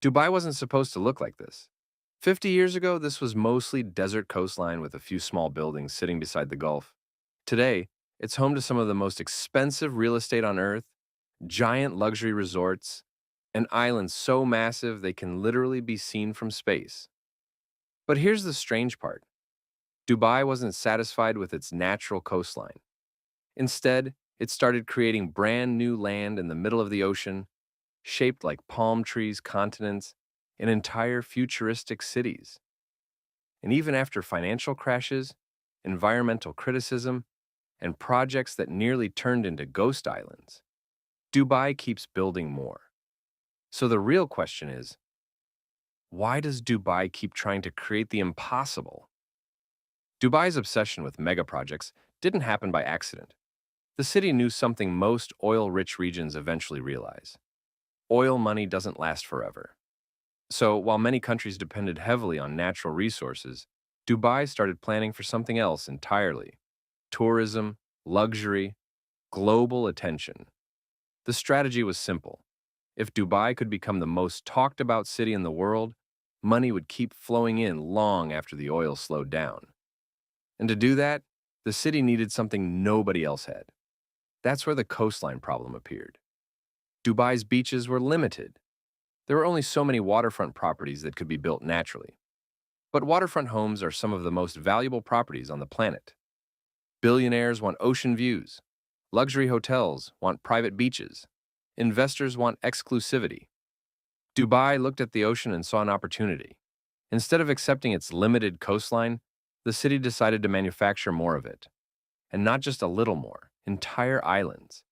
Dubai wasn't supposed to look like this. 50 years ago, this was mostly desert coastline with a few small buildings sitting beside the Gulf. Today, it's home to some of the most expensive real estate on Earth, giant luxury resorts, and islands so massive they can literally be seen from space. But here's the strange part. Dubai wasn't satisfied with its natural coastline. Instead, it started creating brand new land in the middle of the ocean, shaped like palm trees, continents, and entire futuristic cities. And even after financial crashes, environmental criticism, and projects that nearly turned into ghost islands, Dubai keeps building more. So the real question is, why does Dubai keep trying to create the impossible? Dubai's obsession with megaprojects didn't happen by accident. The city knew something most oil-rich regions eventually realize. Oil money doesn't last forever. So, while many countries depended heavily on natural resources, Dubai started planning for something else entirely: tourism, luxury, global attention. The strategy was simple. If Dubai could become the most talked about city in the world, money would keep flowing in long after the oil slowed down. And to do that, the city needed something nobody else had. That's where the coastline problem appeared. Dubai's beaches were limited. There were only so many waterfront properties that could be built naturally. But waterfront homes are some of the most valuable properties on the planet. Billionaires want ocean views. Luxury hotels want private beaches. Investors want exclusivity. Dubai looked at the ocean and saw an opportunity. Instead of accepting its limited coastline, the city decided to manufacture more of it. And not just a little more, entire islands.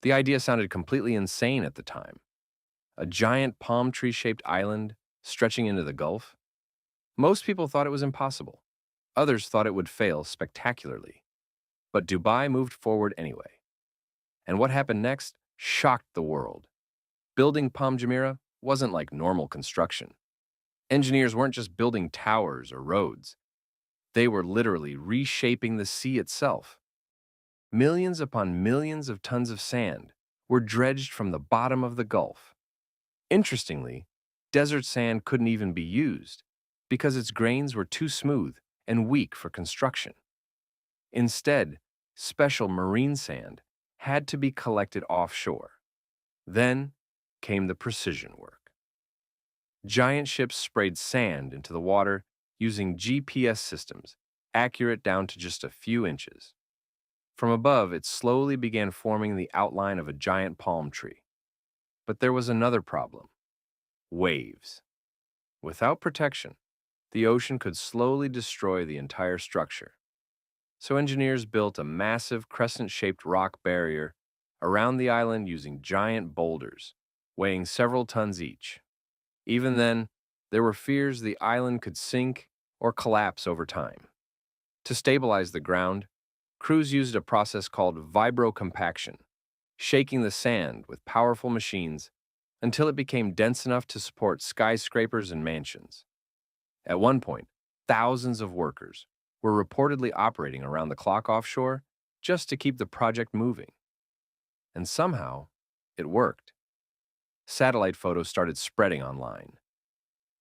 The idea sounded completely insane at the time. A giant palm tree-shaped island stretching into the Gulf? Most people thought it was impossible. Others thought it would fail spectacularly. But Dubai moved forward anyway. And what happened next shocked the world. Building Palm Jumeirah wasn't like normal construction. Engineers weren't just building towers or roads. They were literally reshaping the sea itself. Millions upon millions of tons of sand were dredged from the bottom of the Gulf. Interestingly, desert sand couldn't even be used because its grains were too smooth and weak for construction. Instead, special marine sand had to be collected offshore. Then came the precision work. Giant ships sprayed sand into the water using GPS systems, accurate down to just a few inches. From above, it slowly began forming the outline of a giant palm tree. But there was another problem: waves. Without protection, the ocean could slowly destroy the entire structure. So engineers built a massive crescent-shaped rock barrier around the island using giant boulders, weighing several tons each. Even then, there were fears the island could sink or collapse over time. To stabilize the ground, crews used a process called vibrocompaction, shaking the sand with powerful machines until it became dense enough to support skyscrapers and mansions. At one point, thousands of workers were reportedly operating around the clock offshore just to keep the project moving. And somehow, it worked. Satellite photos started spreading online.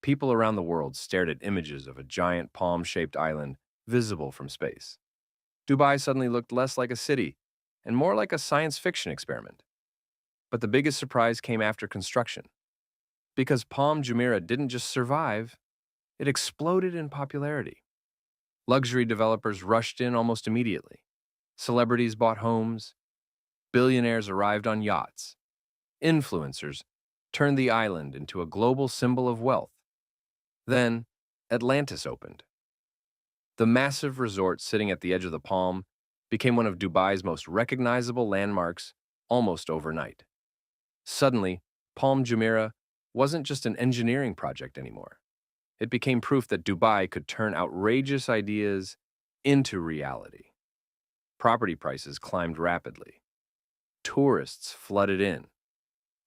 People around the world stared at images of a giant palm-shaped island visible from space. Dubai suddenly looked less like a city and more like a science fiction experiment. But the biggest surprise came after construction. Because Palm Jumeirah didn't just survive, it exploded in popularity. Luxury developers rushed in almost immediately. Celebrities bought homes. Billionaires arrived on yachts. Influencers turned the island into a global symbol of wealth. Then, Atlantis opened. The massive resort sitting at the edge of the palm became one of Dubai's most recognizable landmarks almost overnight. Suddenly, Palm Jumeirah wasn't just an engineering project anymore. It became proof that Dubai could turn outrageous ideas into reality. Property prices climbed rapidly. Tourists flooded in.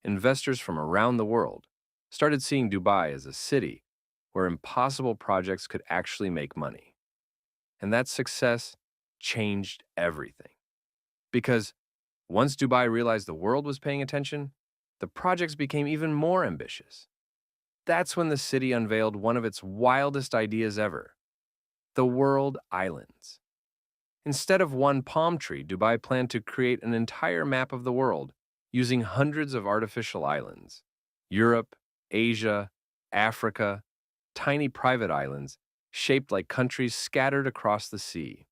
Investors from around the world started seeing Dubai as a city where impossible projects could actually make money. And that success changed everything. Because once Dubai realized the world was paying attention, the projects became even more ambitious. That's when the city unveiled one of its wildest ideas ever: the World Islands. Instead of one palm tree, Dubai planned to create an entire map of the world using hundreds of artificial islands. Europe, Asia, Africa, tiny private islands shaped like countries scattered across the sea.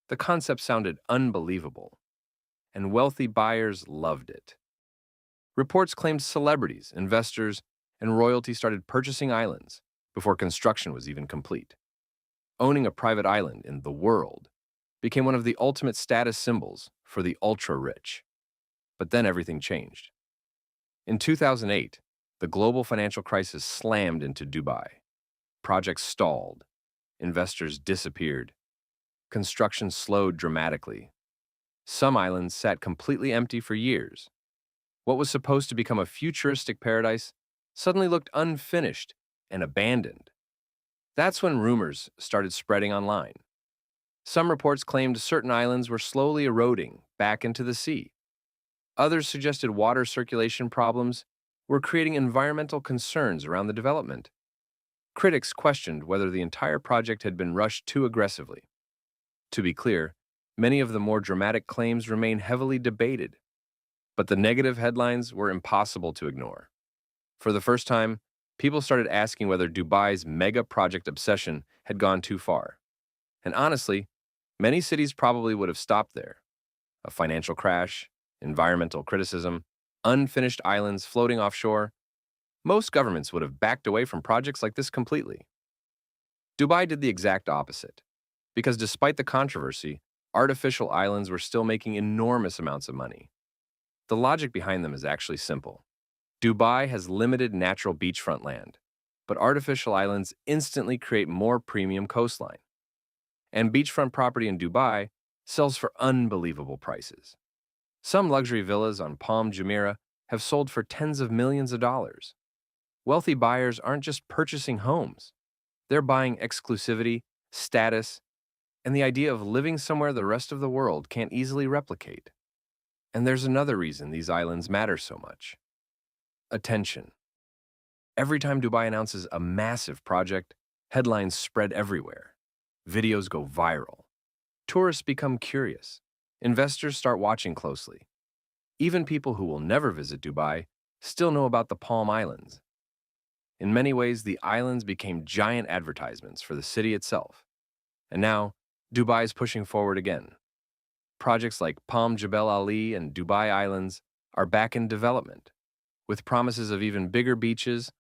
The concept sounded unbelievable, and wealthy buyers loved it. Reports claimed celebrities, investors, and royalty started purchasing islands before construction was even complete. Owning a private island in the world became one of the ultimate status symbols for the ultra-rich. But then everything changed. In 2008, the global financial crisis slammed into Dubai. Projects stalled, investors disappeared, construction slowed dramatically. Some islands sat completely empty for years. What was supposed to become a futuristic paradise suddenly looked unfinished and abandoned. That's when rumors started spreading online. Some reports claimed certain islands were slowly eroding back into the sea. Others suggested water circulation problems were creating environmental concerns around the development. Critics questioned whether the entire project had been rushed too aggressively. To be clear, many of the more dramatic claims remain heavily debated, but the negative headlines were impossible to ignore. For the first time, people started asking whether Dubai's mega project obsession had gone too far. And honestly, many cities probably would have stopped there. A financial crash, environmental criticism, unfinished islands floating offshore. Most governments would have backed away from projects like this completely. Dubai did the exact opposite, because despite the controversy, artificial islands were still making enormous amounts of money. The logic behind them is actually simple. Dubai has limited natural beachfront land, but artificial islands instantly create more premium coastline. And beachfront property in Dubai sells for unbelievable prices. Some luxury villas on Palm Jumeirah have sold for tens of millions of dollars. Wealthy buyers aren't just purchasing homes. They're buying exclusivity, status, and the idea of living somewhere the rest of the world can't easily replicate. And there's another reason these islands matter so much: attention. Every time Dubai announces a massive project, headlines spread everywhere. Videos go viral. Tourists become curious. Investors start watching closely. Even people who will never visit Dubai still know about the Palm Islands. In many ways, the islands became giant advertisements for the city itself. And now, Dubai is pushing forward again. Projects like Palm Jebel Ali and Dubai Islands are back in development, with promises of even bigger beaches